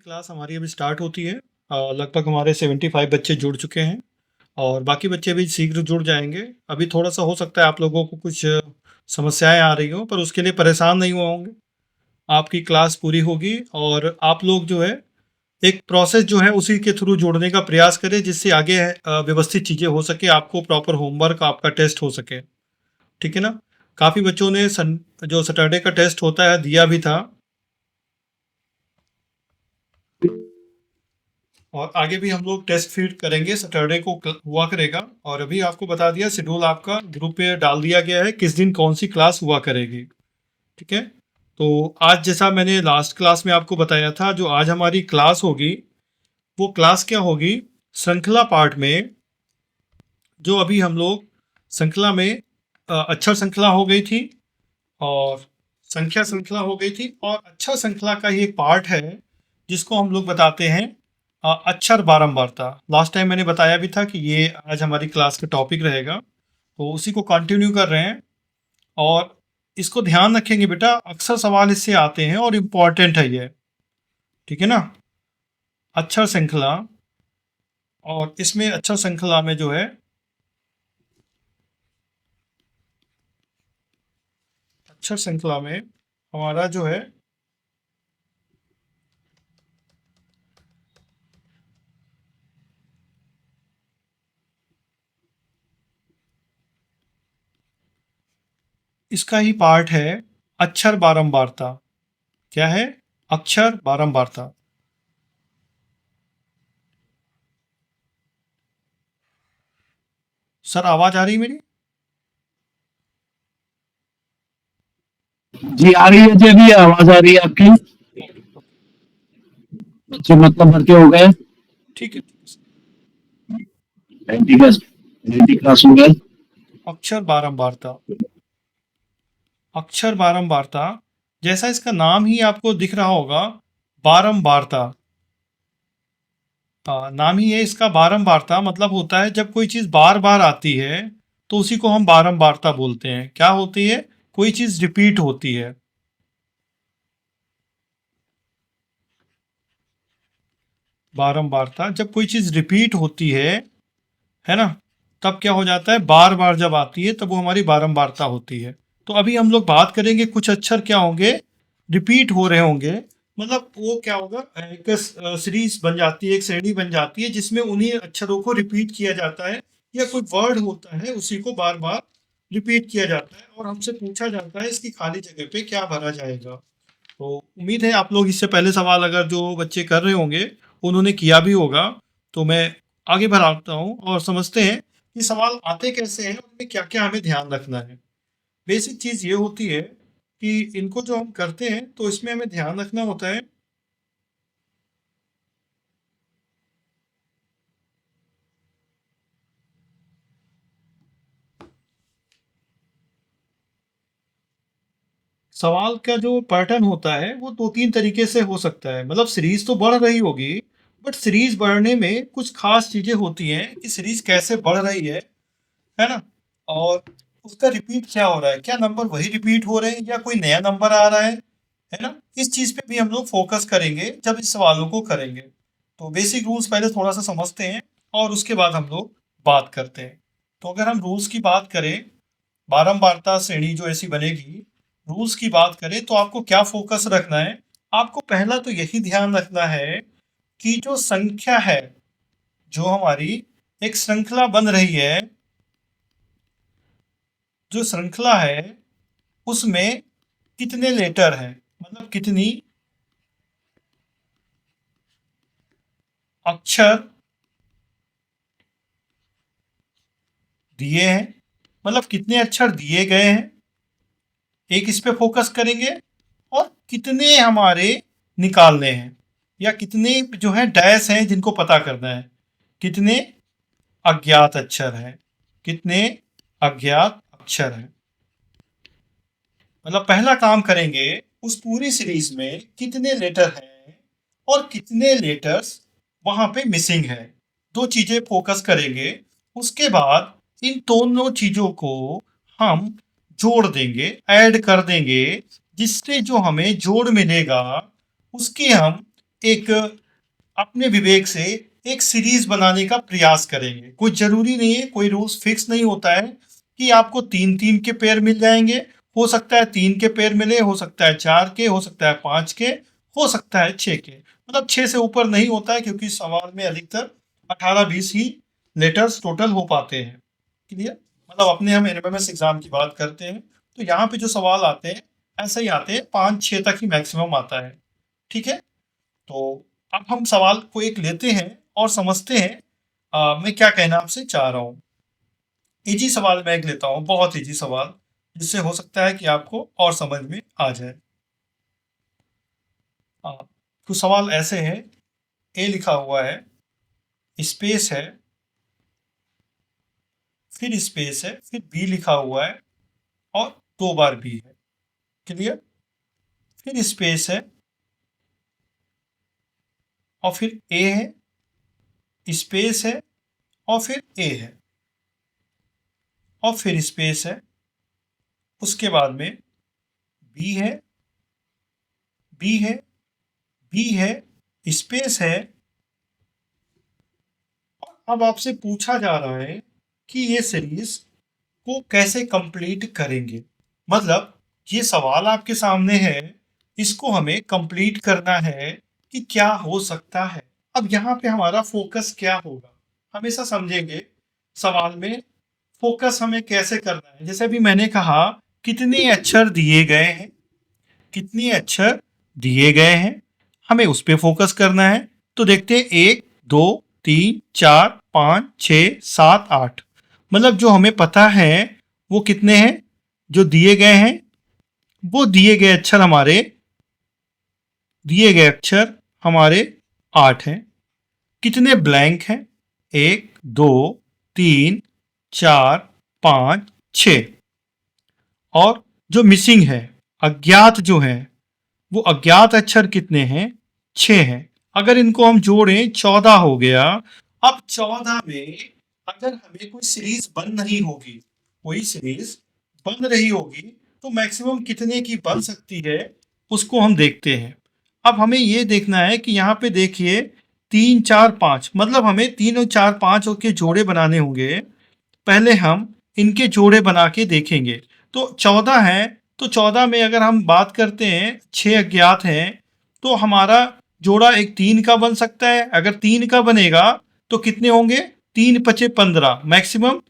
Class हमारी अभी start होती है। लगभग हमारे 75 बच्चे जुड़ चुके हैं और बाकी बच्चे भी शीघ्र जुड़ जाएंगे। अभी थोड़ा सा हो सकता है आप लोगों को कुछ समस्याएं आ रही हो, पर उसके लिए परेशान नहीं हुआ होंगे। आपकी क्लास पूरी होगी और आप लोग जो है एक प्रोसेस जो है उसी के थ्रू जोड़ने का प्रयास करें, जिससे आगे व्यवस्थित चीज़ें हो सके, आपको प्रॉपर होमवर्क आपका टेस्ट हो सके। ठीक है ना? काफ़ी बच्चों ने जो सैटरडे का टेस्ट होता है दिया भी था और आगे भी हम लोग टेस्ट फीड करेंगे, सैटरडे को हुआ करेगा। और अभी आपको बता दिया, शेड्यूल आपका ग्रुप पे डाल दिया गया है किस दिन कौन सी क्लास हुआ करेगी। ठीक है? तो आज जैसा मैंने लास्ट क्लास में आपको बताया था, जो आज हमारी क्लास होगी वो क्लास क्या होगी, श्रृंखला पार्ट में। जो अभी हम लोग श्रृंखला में अक्षर श्रृंखला हो गई थी और संख्या श्रृंखला हो गई थी, और अक्षर श्रृंखला का ही एक पार्ट है जिसको हम लोग बताते हैं अक्षर बारंबारता। लास्ट टाइम मैंने बताया भी था कि ये आज हमारी क्लास का टॉपिक रहेगा, तो उसी को कंटिन्यू कर रहे हैं। और इसको ध्यान रखेंगे बेटा, अक्सर सवाल इससे आते हैं और इम्पॉर्टेंट है ये। ठीक है ना? अक्षर श्रृंखला, और इसमें अक्षर श्रृंखला में जो है अक्षर श्रृंखला में हमारा जो है इसका ही पार्ट है अक्षर बारंबारता। क्या है? अक्षर बारंबारता। सर आवाज आ रही है मेरी? जी आ रही है जी, अभी आवाज आ रही है आपकी। बच्चे मतलब भर के हो गए। ठीक है। 90 का 90 क्लास हो गए। अक्षर बारंबारता। अक्षर बारंबारता, जैसा इसका नाम ही आपको दिख रहा होगा, बारंबारता। नाम ही है इसका बारंबारता, मतलब होता है जब कोई चीज बार बार आती है तो उसी को हम बारंबारता बोलते हैं। क्या होती है? कोई चीज रिपीट होती है। बारंबारता, जब कोई चीज रिपीट होती है ना, तब क्या हो जाता है, बार बार जब आती है तब वो हमारी बारंबारता होती है। तो अभी हम लोग बात करेंगे कुछ अक्षर क्या होंगे, रिपीट हो रहे होंगे। मतलब वो क्या होगा, एक सीरीज बन जाती है, एक श्रेणी बन जाती है जिसमें उन्हीं अक्षरों को रिपीट किया जाता है, या कोई वर्ड होता है उसी को बार बार रिपीट किया जाता है और हमसे पूछा जाता है इसकी खाली जगह पे क्या भरा जाएगा। तो उम्मीद है आप लोग इससे पहले सवाल अगर जो बच्चे कर रहे होंगे उन्होंने किया भी होगा। तो मैं आगे बढ़ाता हूँ और समझते हैं कि सवाल आते कैसे हैं, उनमें क्या क्या हमें ध्यान रखना है। बेसिक चीज़ ये होती है कि इनको जो हम करते हैं तो इसमें हमें ध्यान रखना होता है सवाल का जो पैटर्न होता है वो दो तीन तरीके से हो सकता है। मतलब सीरीज तो बढ़ रही होगी, बट सीरीज बढ़ने में कुछ खास चीजें होती हैं कि सीरीज कैसे बढ़ रही है ना, और उसका रिपीट क्या हो रहा है, क्या नंबर वही रिपीट हो रहे हैं या कोई नया नंबर आ रहा है ना। इस चीज पे भी हम लोग फोकस करेंगे जब इस सवालों को करेंगे। तो बेसिक रूल्स पहले थोड़ा सा समझते हैं और उसके बाद हम लोग बात करते हैं। तो अगर हम रूल्स की बात करें, बारंबारता श्रेणी जो ऐसी बनेगी, रूल्स की बात करें तो आपको क्या फोकस रखना है। आपको पहला तो यही ध्यान रखना है कि जो संख्या है, जो हमारी एक श्रृंखला बन रही है, जो श्रृंखला है उसमें कितने लेटर हैं, मतलब कितनी अक्षर दिए हैं, मतलब कितने अक्षर दिए गए हैं, एक इस पे फोकस करेंगे। और कितने हमारे निकालने हैं, या कितने जो है डैश हैं जिनको पता करना है, कितने अज्ञात अक्षर हैं, कितने अज्ञात अक्षर हैं। मतलब पहला काम करेंगे उस पूरी सीरीज में कितने लेटर हैं और कितने लेटर्स वहां पे मिसिंग है, दो चीजें फोकस करेंगे। उसके बाद इन दोनों चीजों को हम जोड़ देंगे, ऐड कर देंगे, जिससे जो हमें जोड़ मिलेगा उसकी हम एक अपने विवेक से एक सीरीज बनाने का प्रयास करेंगे। कोई जरूरी नहीं है, कोई रूल्स फिक्स नहीं होता है कि आपको 3-3 के पेयर मिल जाएंगे। हो सकता है 3 के पेयर मिले, हो सकता है 4 के, हो सकता है 5 के, हो सकता है 6 के। मतलब 6 से ऊपर नहीं होता है, क्योंकि सवाल में अधिकतर 18-20 ही लेटर्स टोटल हो पाते हैं। क्लियर? मतलब अपने हम एनएमएमएस एग्जाम की बात करते हैं तो यहाँ पे जो सवाल आते हैं ऐसे ही आते हैं, 5-6 तक ही मैक्सिमम आता है। ठीक है, तो अब हम सवाल को एक लेते हैं और समझते हैं मैं क्या कहना आपसे चाह रहा हूँ। इजी सवाल मैं एक लेता हूँ, बहुत इजी सवाल, जिससे हो सकता है कि आपको और समझ में आ जाए। तो सवाल ऐसे है, ए लिखा हुआ है, स्पेस है, फिर स्पेस है, फिर बी लिखा हुआ है और 2 बार बी है। क्लियर? फिर स्पेस है और फिर ए है, स्पेस है और फिर ए है और फिर स्पेस है। उसके बाद में बी है, बी है, बी है, स्पेस है। अब आपसे पूछा जा रहा है कि ये सीरीज को कैसे कंप्लीट करेंगे। मतलब ये सवाल आपके सामने है, इसको हमें कंप्लीट करना है कि क्या हो सकता है। अब यहाँ पे हमारा फोकस क्या होगा, हमेशा समझेंगे सवाल में फोकस हमें कैसे करना है। जैसे अभी मैंने कहा कितने अक्षर दिए गए हैं, कितने अक्षर दिए गए हैं, हमें उस पर फोकस करना है। तो देखते हैं 1 2 3 4 5 6 7 8, मतलब जो हमें पता है वो कितने हैं, जो दिए गए हैं वो दिए गए अक्षर हमारे 8 हैं। कितने ब्लैंक हैं, 1 2 3 4 5 6। और जो मिसिंग है, अज्ञात जो है, वो अज्ञात अक्षर कितने हैं, 6 हैं। अगर इनको हम जोड़ें 14 हो गया। अब 14 में अगर हमें कोई सीरीज बन रही होगी, कोई सीरीज बन रही होगी, तो मैक्सिमम कितने की बन सकती है उसको हम देखते हैं। अब हमें ये देखना है कि यहाँ पे देखिए 3 4 5, मतलब हमें 3 और 4 5 के जोड़े बनाने होंगे। पहले हम इनके जोड़े बना के देखेंगे। तो 14 है, तो 14 में अगर हम बात करते हैं 6 अज्ञात हैं, तो हमारा जोड़ा एक 3 का बन सकता है। अगर 3 का बनेगा तो कितने होंगे, 3 पचे 15, मैक्सिमम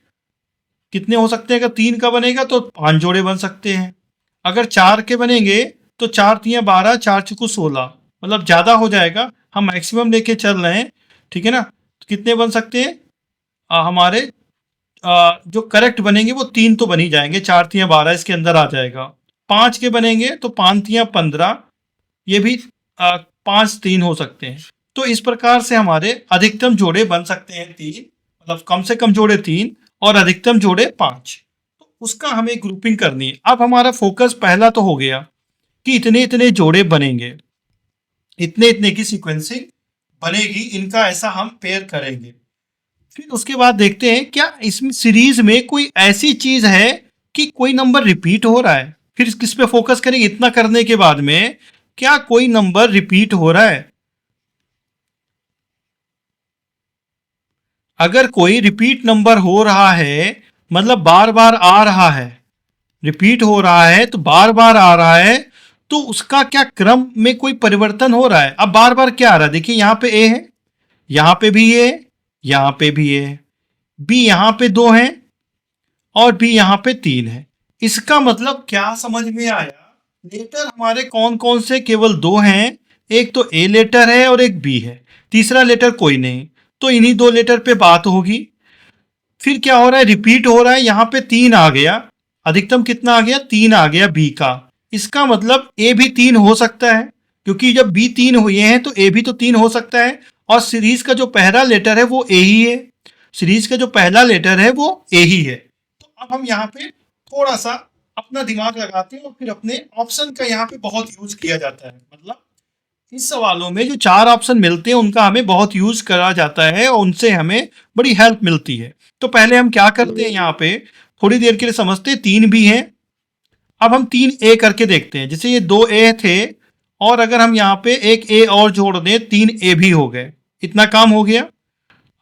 कितने हो सकते हैं। अगर 3 का बनेगा तो 5 जोड़े बन सकते हैं। अगर 4 के बनेंगे तो 4 3 12, 4 चुकू 16, मतलब ज़्यादा हो जाएगा। हम मैक्सिमम लेके चल रहे हैं, ठीक है ना। तो कितने बन सकते हैं, हमारे जो करेक्ट बनेंगे वो 3 तो बन ही जाएंगे, 4 3 12 इसके अंदर आ जाएगा। 5 के बनेंगे तो 5 3 15, ये भी 5 3 हो सकते हैं। तो इस प्रकार से हमारे अधिकतम जोड़े बन सकते हैं 3, मतलब कम से कम जोड़े 3 और अधिकतम जोड़े 5। तो उसका हमें ग्रुपिंग करनी है। अब हमारा फोकस पहला तो हो गया कि इतने इतने जोड़े बनेंगे, इतने इतने की सीक्वेंसिंग बनेगी, इनका ऐसा हम पेयर करेंगे। फिर उसके बाद देखते हैं क्या इस सीरीज में कोई ऐसी चीज है कि कोई नंबर रिपीट हो रहा है। फिर किस पे फोकस करेंगे, इतना करने के बाद में क्या कोई नंबर रिपीट हो रहा है। अगर कोई रिपीट नंबर हो रहा है, मतलब बार बार आ रहा है, रिपीट हो रहा है तो बार बार आ रहा है, तो उसका क्या क्रम में कोई परिवर्तन हो रहा है। अब बार बार क्या आ रहा है, देखिए यहाँ पे ए है, यहाँ पे भी ए, यहाँ पे भी ए, बी यहाँ पे 2 है और बी यहाँ पे 3 है। इसका मतलब क्या समझ में आया, लेटर हमारे कौन कौन से, केवल 2 हैं। एक तो ए लेटर है और एक बी है, तीसरा लेटर कोई नहीं। तो इन्हीं 2 लेटर पे बात होगी। फिर क्या हो रहा है, रिपीट हो रहा है, यहाँ पे 3 आ गया, अधिकतम कितना आ गया, 3 आ गया बी का। इसका मतलब ए भी 3 हो सकता है, क्योंकि जब बी 3 हुए हैं तो ए भी तो 3 हो सकता है। और सीरीज का जो पहला लेटर है वो ए ही है, सीरीज का जो पहला लेटर है वो ए ही है। तो अब हम यहाँ पे थोड़ा सा अपना दिमाग लगाते हैं और फिर अपने ऑप्शन का यहाँ पे बहुत यूज किया जाता है। मतलब इस सवालों में जो 4 ऑप्शन मिलते हैं उनका हमें बहुत यूज करा जाता है और उनसे हमें बड़ी हेल्प मिलती है। तो पहले हम क्या करते हैं, यहाँ पे थोड़ी देर के लिए समझते हैं। 3 भी हैं, अब हम 3 ए करके देखते हैं। जैसे ये 2 ए थे और अगर हम यहाँ पे एक ए और जोड़ दें 3 ए भी हो गए, इतना काम हो गया।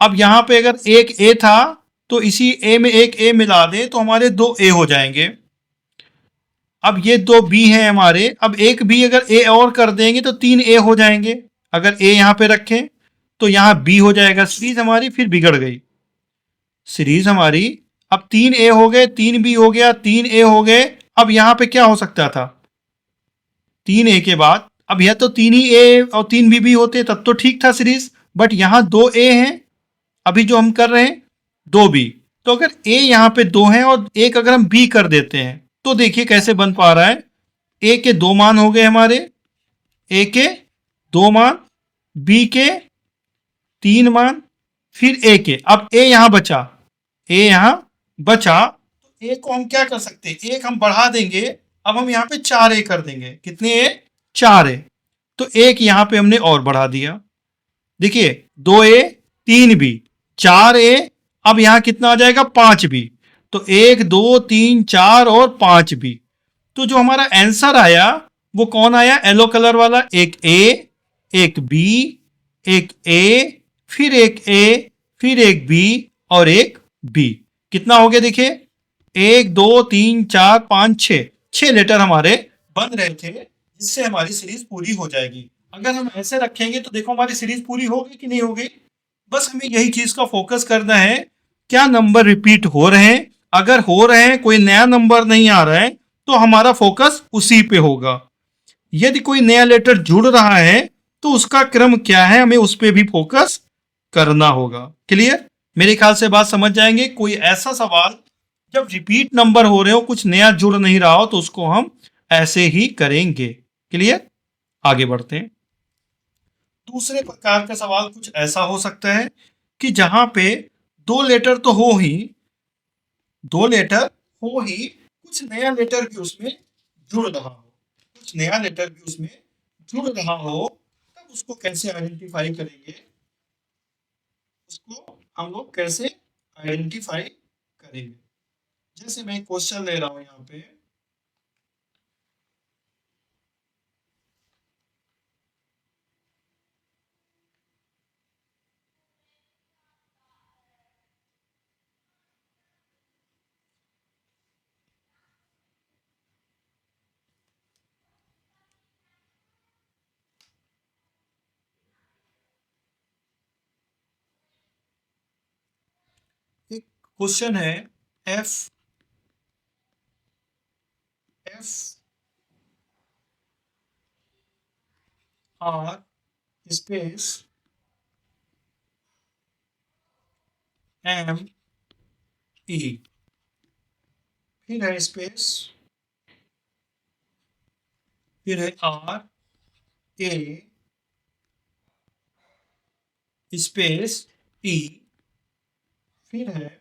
अब यहाँ पे अगर एक ए था तो इसी ए में एक ए मिला दें तो हमारे 2 ए हो जाएंगे। अब ये 2 बी हैं हमारे, अब एक बी अगर ए और कर देंगे तो 3 ए हो जाएंगे। अगर ए यहाँ पे रखें तो यहाँ बी हो जाएगा। सीरीज हमारी फिर बिगड़ गई। सीरीज हमारी अब 3 ए हो गए, 3 बी हो गया, 3 ए हो गए। अब यहाँ पे क्या हो सकता था, 3 ए के बाद अब यह तो 3 ही ए और 3 बी होते तब तो ठीक था सीरीज, बट यहाँ 2 ए हैं अभी जो हम कर रहे हैं, 2 बी। तो अगर ए यहाँ पे 2 हैं और एक अगर हम बी कर देते हैं तो देखिए कैसे बन पा रहा है। ए के 2 मान हो गए हमारे, ए के 2 मान, बी के 3 मान, फिर ए के, अब ए यहां बचा, ए यहां बचा तो ए को हम क्या कर सकते हैं, एक हम बढ़ा देंगे। अब हम यहाँ पे 4 ए कर देंगे। कितने ए, 4 ए। तो एक यहाँ पे हमने और बढ़ा दिया। देखिए 2 ए 3 बी 4 ए, अब यहाँ कितना आ जाएगा, 5 बी। तो 1 2 3 4 और 5 बी। तो जो हमारा आंसर आया वो कौन आया, येलो कलर वाला, एक ए, एक बी, एक ए, फिर एक ए, फिर एक बी और एक बी। कितना हो गया देखिए, 1 2 3 4 5 6, 6 लेटर हमारे बन रहे थे, जिससे हमारी सीरीज पूरी हो जाएगी। अगर हम ऐसे रखेंगे तो देखो हमारी सीरीज पूरी होगी कि नहीं होगी। बस हमें यही चीज का फोकस करना है, क्या नंबर रिपीट हो रहे हैं। अगर हो रहे हैं, कोई नया नंबर नहीं आ रहा है, तो हमारा फोकस उसी पे होगा। यदि कोई नया लेटर जुड़ रहा है तो उसका क्रम क्या है, हमें उस पर भी फोकस करना होगा। क्लियर, मेरे ख्याल से बात समझ जाएंगे। कोई ऐसा सवाल जब रिपीट नंबर हो रहे हो, कुछ नया जुड़ नहीं रहा हो, तो उसको हम ऐसे ही करेंगे। क्लियर, आगे बढ़ते हैं। दूसरे प्रकार का सवाल कुछ ऐसा हो सकता है कि जहां पे 2 लेटर तो हो ही, 2 लेटर हो ही, कुछ नया लेटर भी उसमें जुड़ रहा हो, कुछ नया लेटर भी उसमें जुड़ रहा हो, तब उसको कैसे आइडेंटिफाई करेंगे, उसको हम लोग कैसे आइडेंटिफाई करेंगे। जैसे मैं क्वेश्चन ले रहा हूं यहाँ पे, एक क्वेश्चन है, F R space M E, फिर है स्पेस, फिर है आर ए स्पेस ई, फिर है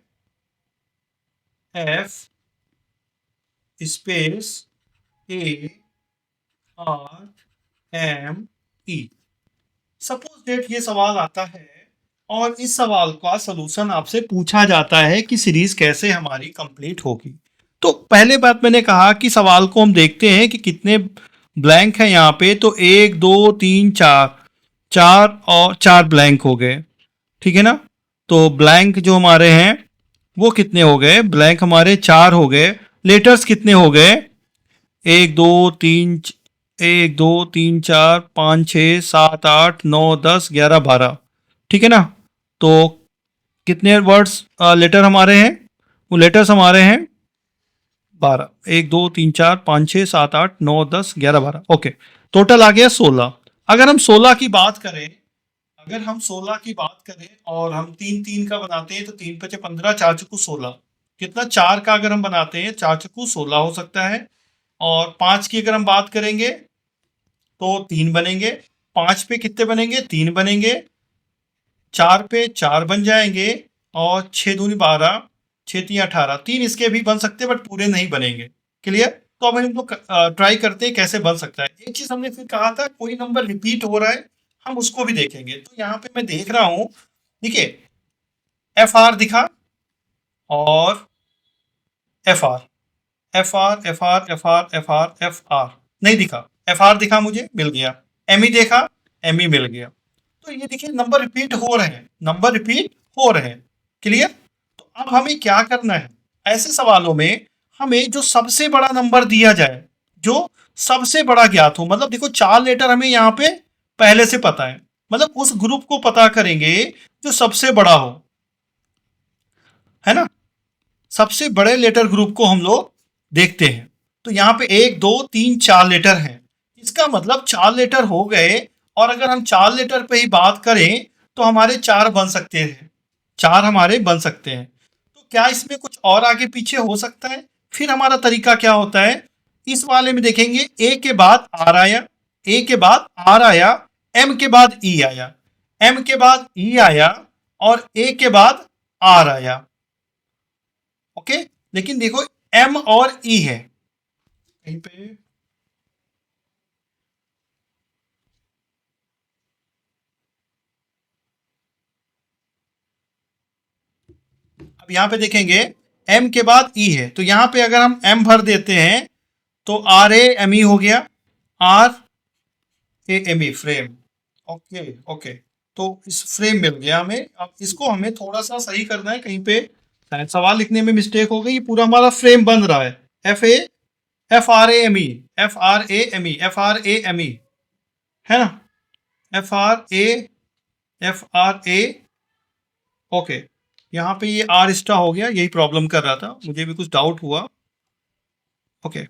F space A R M E. Suppose that ये सवाल आता है और इस सवाल का सलूशन आपसे पूछा जाता है कि सीरीज कैसे हमारी कंप्लीट होगी। तो पहले बात मैंने कहा कि सवाल को हम देखते हैं कि कितने ब्लैंक हैं यहाँ पे। तो 1 2 3 4, 4 और 4 ब्लैंक हो गए, ठीक है ना। तो ब्लैंक जो हमारे हैं वो कितने हो गए, ब्लैंक हमारे 4 हो गए। लेटर्स कितने हो गए, 1 2 3 1 2 3 4 5 6 7 8 9 10 11 12, ठीक है ना। तो कितने वर्ड्स लेटर हमारे हैं, वो लेटर्स हमारे हैं 12, 1 2 3 4 5 6 7 8 9 10 11 12, ओके। टोटल आ गया 16। अगर हम 16 की बात करें, अगर हम 16 की बात करें और हम 3 3 का बनाते हैं तो 3 5 15, 4 चुकू 16, कितना, 4 का अगर हम बनाते हैं 4 चुकू 16 हो सकता है। और 5 की अगर हम बात करेंगे तो 3 बनेंगे, 5 पे कितने बनेंगे, 3 बनेंगे, 4 पे 4 बन जाएंगे, और 6 दूनी 12, 6 3 18, 3 इसके भी बन सकते हैं बट पूरे नहीं बनेंगे। क्लियर। तो अब हम लोग ट्राई करते हैं कैसे बन सकता है। एक चीज हमने फिर कहा था, कोई नंबर रिपीट हो रहा है, हम उसको भी देखेंगे। तो यहाँ पे मैं देख रहा हूं, देखिए एफ आर दिखा और F are, F R F R F R F R F R नहीं दिखा, FR दिखा मुझे, मिल गया। ME देखा, ME मिल गया। तो ये देखिए नंबर रिपीट हो रहे हैं, नंबर रिपीट हो रहे हैं। क्लियर? तो अब हमें क्या करना है, ऐसे सवालों में हमें जो सबसे बड़ा नंबर दिया जाए, जो सबसे बड़ा ज्ञात हो, मतलब देखो 4 लेटर हमें यहाँ पे पहले से पता है, मतलब उस ग्रुप को पता करेंगे जो सबसे बड़ा हो, है ना। सबसे बड़े लेटर ग्रुप को हम लोग देखते हैं। तो यहाँ पे 1 2 3 4 लेटर हैं, इसका मतलब 4 लेटर हो गए। और अगर हम 4 लेटर पे ही बात करें तो हमारे 4 बन सकते हैं, 4 हमारे बन सकते हैं। तो क्या इसमें कुछ और आगे पीछे हो सकता है? फिर हमारा तरीका क्या होता है, इस वाले में देखेंगे ए के बाद आर आया, ए के बाद आर आया, एम के बाद ई आया, एम के बाद ई आया और ए के बाद आर आया। ओके, लेकिन देखो एम और ई है कहीं पे, अब यहां पे देखेंगे एम के बाद ई है, तो यहां पे अगर हम एम भर देते हैं तो आर ए एम ई हो गया, R A M E frame. Okay okay, तो इस फ्रेम मिल गया हमें। अब इसको हमें थोड़ा सा सही करना है, कहीं पे शायद सवाल लिखने में मिस्टेक हो गई। ये पूरा हमारा फ्रेम बन रहा है, F R A M E, F R A M E, F R A M E, है ना, F R A, F R A. Okay, यहाँ पे ये आर स्टा हो गया, यही प्रॉब्लम कर रहा था, मुझे भी कुछ डाउट हुआ। ओके,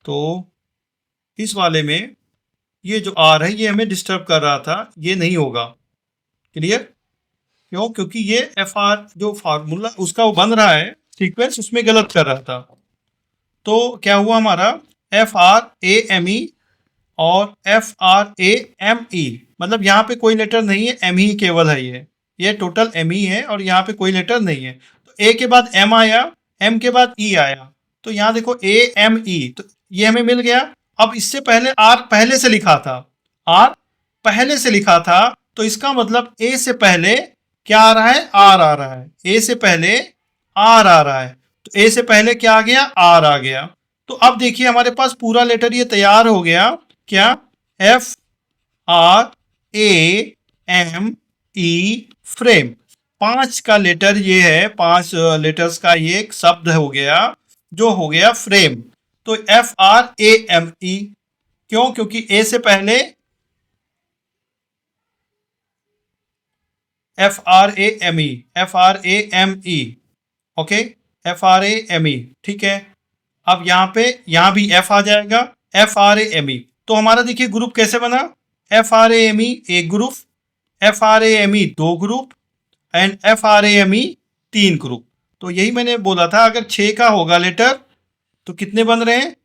तो इस वाले में ये जो आर है ये हमें डिस्टर्ब कर रहा था, ये नहीं होगा। क्लियर? क्यों? क्योंकि ये एफ आर जो फार्मूला उसका वो बन रहा है सीक्वेंस, उसमें गलत कर रहा था। तो क्या हुआ हमारा, F R A M E और F R A M E, मतलब यहाँ पे कोई लेटर नहीं है, एम ही केवल है, ये टोटल एम ही है और यहाँ पे कोई लेटर नहीं है। तो ए के बाद एम आया, एम के बाद ई आया, तो यहाँ देखो ए एम ई, तो ये हमें मिल गया। अब इससे पहले आर पहले से लिखा था, आर पहले से लिखा था, तो इसका मतलब ए से पहले क्या आ रहा है, आर आ रहा है, ए से पहले आर आ रहा है, तो ए से पहले क्या आ गया, आर आ गया। तो अब देखिए हमारे पास पूरा लेटर ये तैयार हो गया, क्या, F R A M E frame. 5 का लेटर ये है, 5 लेटर्स का ये एक शब्द हो गया जो हो गया फ्रेम। तो F R A M E, क्यों? क्योंकि ए से पहले F R A M E, F R A M E, okay, F R A M E, ठीक है। अब यहाँ पे यहाँ भी एफ आ जाएगा, F R A M E. तो हमारा देखिए ग्रुप कैसे बना, F R A M E एक group, F R A M E 2 group and F R A M E 3 group. तो यही मैंने बोला था, अगर 6 का होगा लेटर तो कितने बन रहे हैं,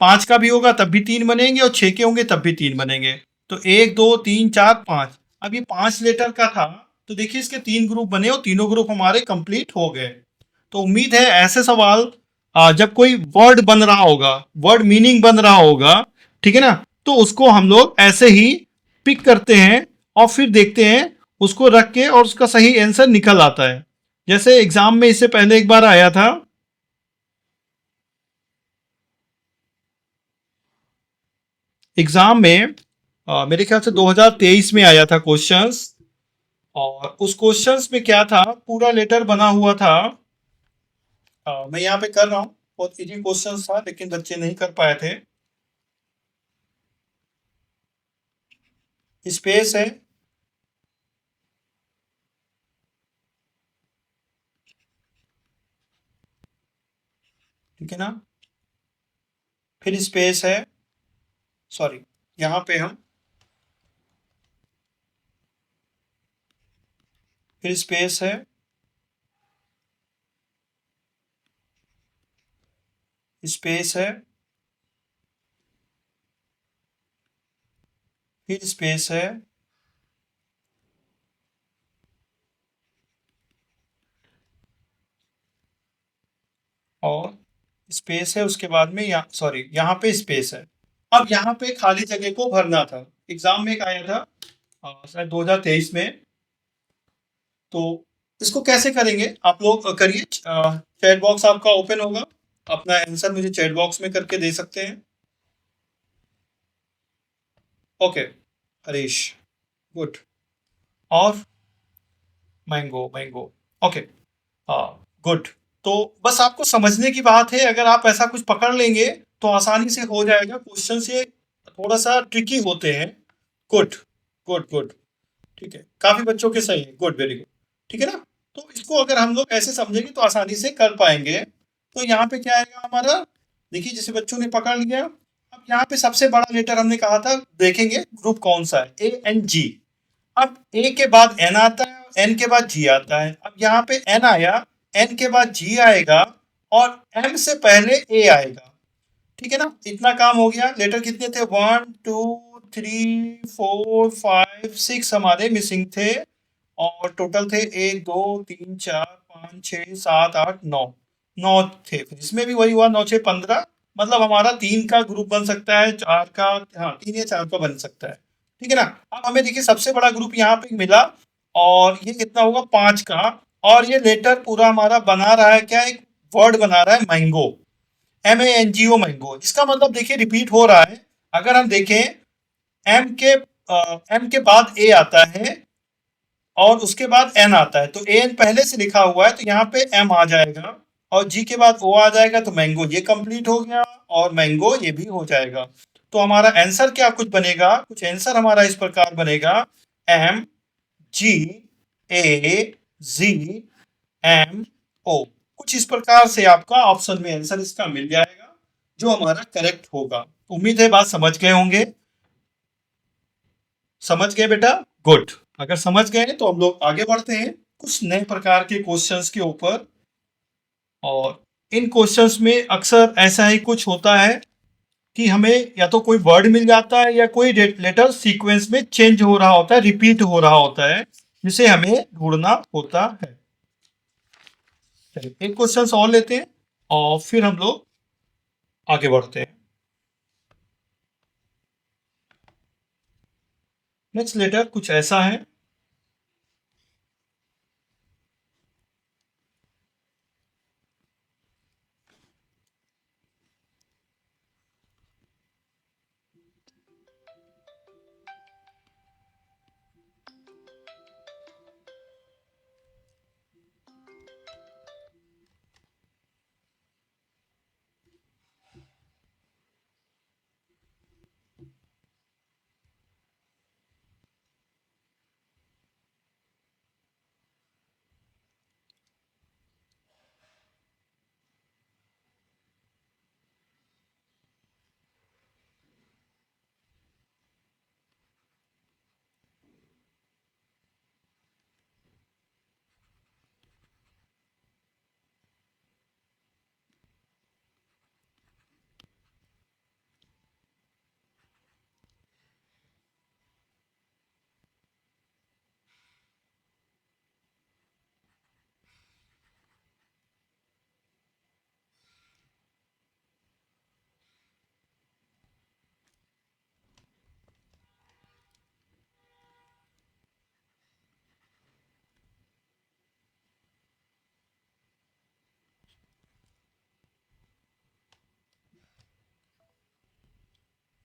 5 का भी होगा तब भी 3 बनेंगे और 6 के होंगे तब भी 3 बनेंगे। तो 1 2 3 4 5, अब ये 5 लेटर का था, तो देखिए इसके 3 ग्रुप बने और तीनों ग्रुप हमारे कंप्लीट हो गए। तो उम्मीद है ऐसे सवाल जब कोई वर्ड बन रहा होगा, वर्ड मीनिंग बन रहा होगा, ठीक है ना, तो उसको हम लोग ऐसे ही पिक करते हैं और फिर देखते हैं उसको रख के और उसका सही आंसर निकल आता है। जैसे एग्जाम में इससे पहले एक बार आया था, एग्जाम में मेरे ख्याल से 2023 में आया था क्वेश्चंस, और उस क्वेश्चंस में क्या था, पूरा लेटर बना हुआ था। मैं यहाँ पे कर रहा हूँ, बहुत इजी क्वेश्चन था लेकिन बच्चे नहीं कर पाए थे। स्पेस है, ठीक है ना, फिर स्पेस है, सॉरी यहाँ पे हम, फिर स्पेस है, स्पेस है, फिर स्पेस है, और स्पेस है, उसके बाद में यहाँ, सॉरी यहाँ पे स्पेस है। अब यहाँ पे खाली जगह को भरना था, एग्जाम में एक आया था शायद 2023 में। तो इसको कैसे करेंगे आप लोग करिए, चैट बॉक्स आपका ओपन होगा, अपना आंसर मुझे चैट बॉक्स में करके दे सकते हैं। Okay Harish, good. और मैंगो मैंगो, ओके, हाँ गुड। तो बस आपको समझने की बात है, अगर आप ऐसा कुछ पकड़ लेंगे तो आसानी से हो जाएगा। क्वेश्चन से थोड़ा सा ट्रिकी होते हैं। गुड गुड गुड, ठीक है, काफी बच्चों के सही है, गुड, वेरी गुड, ठीक है ना। तो इसको अगर हम लोग ऐसे समझेंगे तो आसानी से कर पाएंगे। तो यहाँ पे क्या आएगा हमारा, देखिए जैसे बच्चों ने पकड़ लिया। अब यहाँ पे सबसे बड़ा लेटर हमने कहा था, देखेंगे ग्रुप कौन सा है, ए एन जी। अब ए के बाद एन आता है, एन के बाद जी आता है। अब यहाँ पे एन आया, एन के बाद जी आएगा, और एम से पहले ए आएगा, ठीक है ना। इतना काम हो गया। लेटर कितने थे, 1 2 3 4 5 6 हमारे मिसिंग थे, और टोटल थे 1 2 3 4 5 6 7 8 9, 9 थे। फिर इसमें भी वही हुआ, 9 6 15, मतलब हमारा 3 का ग्रुप बन सकता है, 4 का, हाँ 3 या 4 का बन सकता है, ठीक है ना। अब हमें देखिए सबसे बड़ा ग्रुप यहाँ पे मिला, और ये कितना होगा, 5 का। और ये लेटर पूरा हमारा बना रहा है क्या, एक वर्ड बना रहा है मैंगो, MANGO, मैंगो। इसका मतलब देखिए रिपीट हो रहा है। अगर हम देखें, एम के एम के बाद ए आता है, और उसके बाद एन आता है, तो एन पहले से लिखा हुआ है तो यहाँ पे एम आ जाएगा, और जी के बाद ओ आ जाएगा, तो मैंगो ये कंप्लीट हो गया, और मैंगो ये भी हो जाएगा। तो हमारा आंसर क्या कुछ बनेगा, कुछ आंसर हमारा इस प्रकार बनेगा, MGAZMO। कुछ इस प्रकार से आपका ऑप्शन में आंसर इसका मिल जाएगा, जो हमारा करेक्ट होगा। उम्मीद है बात समझ गए होंगे। समझ गए बेटा, गुड। अगर समझ गए तो हम लोग आगे बढ़ते हैं कुछ नए प्रकार के क्वेश्चंस के ऊपर। और इन क्वेश्चंस में अक्सर ऐसा ही कुछ होता है कि हमें या तो कोई वर्ड मिल जाता है, या कोई लेटर सीक्वेंस में चेंज हो रहा होता है, रिपीट हो रहा होता है, जिसे हमें ढूंढना होता है। चलिए एक क्वेश्चन और लेते हैं, और फिर हम लोग आगे बढ़ते हैं। नेक्स्ट लेटर कुछ ऐसा है,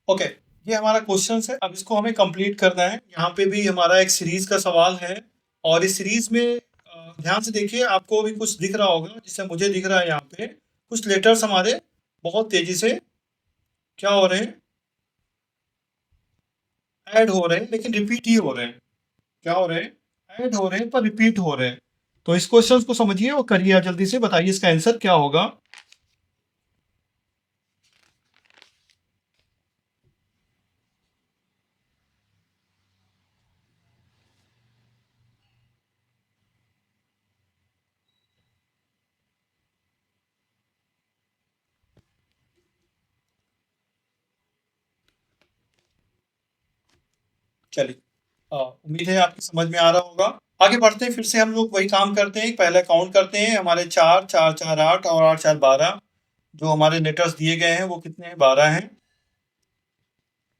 ओके। ये हमारा क्वेश्चन है, अब इसको हमें कंप्लीट करना है। यहाँ पे भी हमारा एक सीरीज का सवाल है, और इस सीरीज में ध्यान से देखिए, आपको भी कुछ दिख रहा होगा, जिससे मुझे दिख रहा है यहाँ पे कुछ लेटर्स हमारे बहुत तेजी से क्या हो रहे हैं, ऐड हो रहे हैं, लेकिन रिपीट ही हो रहे हैं। क्या हो रहे हैं, ऐड हो रहे हैं पर रिपीट हो रहे हैं। तो इस क्वेश्चन को समझिए और करिए, जल्दी से बताइए इसका आंसर क्या होगा। चलिए, उम्मीद है आपकी समझ में आ रहा होगा। आगे बढ़ते हैं, फिर से हम लोग वही काम करते हैं, पहले काउंट करते हैं। हमारे 4 4 4 8 और 8 4 12 जो हमारे लेटर्स दिए गए हैं वो कितने हैं, 12 हैं।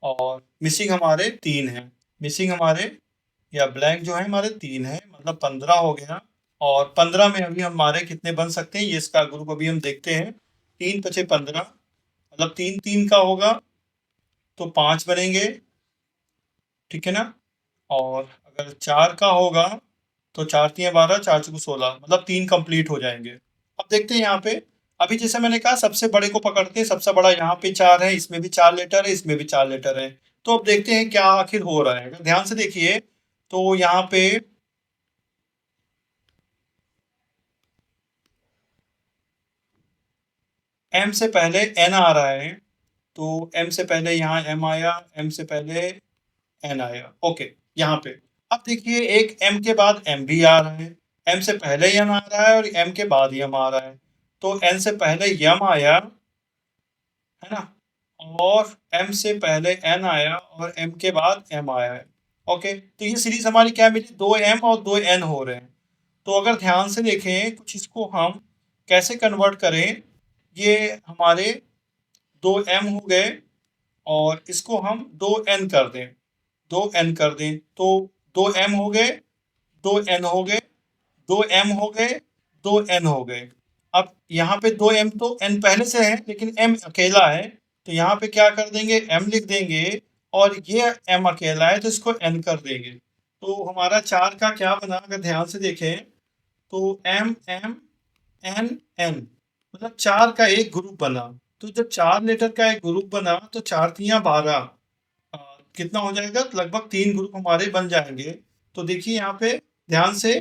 और मिसिंग हमारे 3 हैं, मिसिंग हमारे या ब्लैंक जो है हमारे 3 हैं, मतलब 15 हो गया। और 15 में अभी हमारे कितने बन सकते हैं, ये इसका ग्रुप अभी हम देखते हैं। 3 5 15, मतलब 3 3 का होगा तो 5 बनेंगे, ठीक है ना। और अगर 4 का होगा तो 4 तियां 12, 4 चौके 16, मतलब 3 कंप्लीट हो जाएंगे। अब देखते हैं यहाँ पे, अभी जैसे मैंने कहा सबसे बड़े को पकड़ते हैं, सबसे बड़ा यहाँ पे 4 है, इसमें भी 4 लेटर है, इसमें भी 4 लेटर है। तो अब देखते हैं क्या आखिर हो रहा है। अगर ध्यान से देखिए तो यहाँ पे एम से पहले एन आ रहा है, तो एम से पहले यहाँ एम आया, एम से पहले एन आया। ओके, यहाँ पे अब देखिए एक एम के बाद एम भी आ रहा है, एम से पहले एन आ रहा है और एम के बाद एम आ रहा है। तो एन से पहले यम आया, है ना, और एम से पहले एन आया और एम के बाद एम आया है। ओके, तो ये सीरीज हमारी क्या मिली, 2 एम और 2 एन हो रहे हैं। तो अगर ध्यान से देखें कुछ, इसको हम कैसे कन्वर्ट करें, ये हमारे 2 एम हो गए और इसको हम 2 एन कर दें, 2 एन कर दें, तो 2 एम हो गए, 2 एन हो गए, 2 एम हो गए, 2 एन हो गए। अब यहाँ पे 2 एम तो एन पहले से है लेकिन एम अकेला है, तो यहाँ पे क्या कर देंगे, एम लिख देंगे, और ये एम अकेला है तो इसको एन कर देंगे। तो हमारा 4 का क्या बना, अगर ध्यान से देखें तो एम एम एन एन, मतलब 4 का एक ग्रुप बना। तो जब 4 लेटर का एक ग्रुप बना तो 4 तियां 12, कितना हो जाएगा, तो लगभग 3 ग्रुप हमारे बन जाएंगे। तो देखिए यहाँ पे ध्यान से,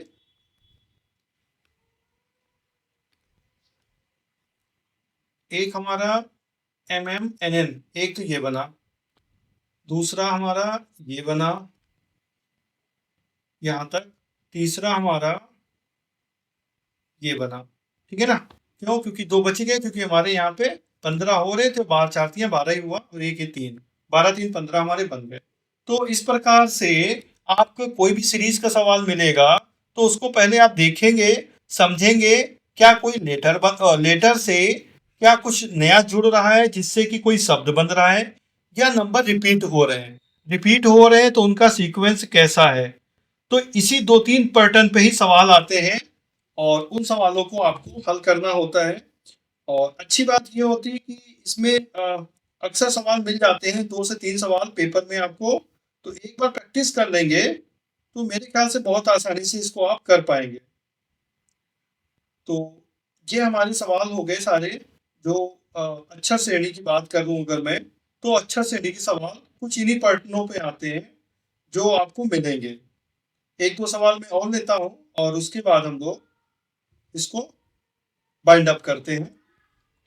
एक हमारा एम एम एन एन, एक तो ये बना, दूसरा हमारा ये बना यहाँ तक, तीसरा हमारा ये बना। ठीक है ना, क्यों, क्योंकि 2 बच गए, क्योंकि हमारे यहाँ पे 15 हो रहे थे, 12 4 तियां 12 ही हुआ, और एक ये 3, 12 3 15 हमारे बन गए। तो इस प्रकार से आपको कोई भी सीरीज का सवाल मिलेगा तो उसको पहले आप देखेंगे, समझेंगे, क्या कोई लेटर से क्या कुछ नया जुड़ रहा है जिससे कि कोई शब्द बन रहा है, या नंबर रिपीट हो रहे हैं, रिपीट हो रहे हैं तो उनका सीक्वेंस कैसा है। तो इसी 2-3 पैटर्न पे ही सवाल आते हैं और उन सवालों को आपको हल करना होता है। और अच्छी बात ये होती है कि इसमें अक्सर सवाल मिल जाते हैं, 2 से 3 सवाल पेपर में आपको, तो एक बार प्रैक्टिस कर लेंगे तो मेरे ख्याल से बहुत आसानी से इसको आप कर पाएंगे। तो ये हमारे सवाल हो गए सारे, जो अक्षर श्रेणी की बात कर लूँ अगर मैं, तो अक्षर श्रेणी के सवाल कुछ इन्हीं पैटर्नों पे आते हैं जो आपको मिलेंगे। 1-2 सवाल मैं और लेता हूँ और उसके बाद हम लोग इसको बाइंड अप करते हैं।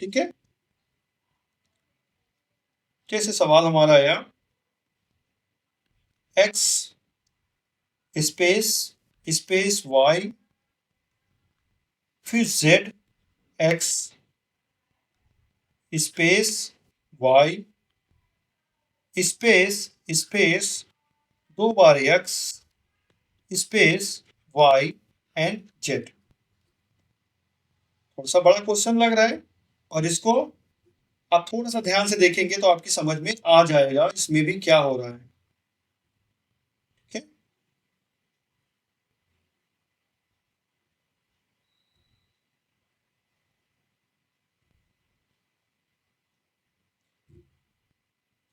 ठीक है, जैसे सवाल हमारा आया, x स्पेस स्पेस y, फिर z x space y space space 2 bar x space y and z। थोड़ा सा बड़ा क्वेश्चन लग रहा है, और इसको आप थोड़ा सा ध्यान से देखेंगे तो आपकी समझ में आ जाएगा इसमें भी क्या हो रहा है। ठीक है,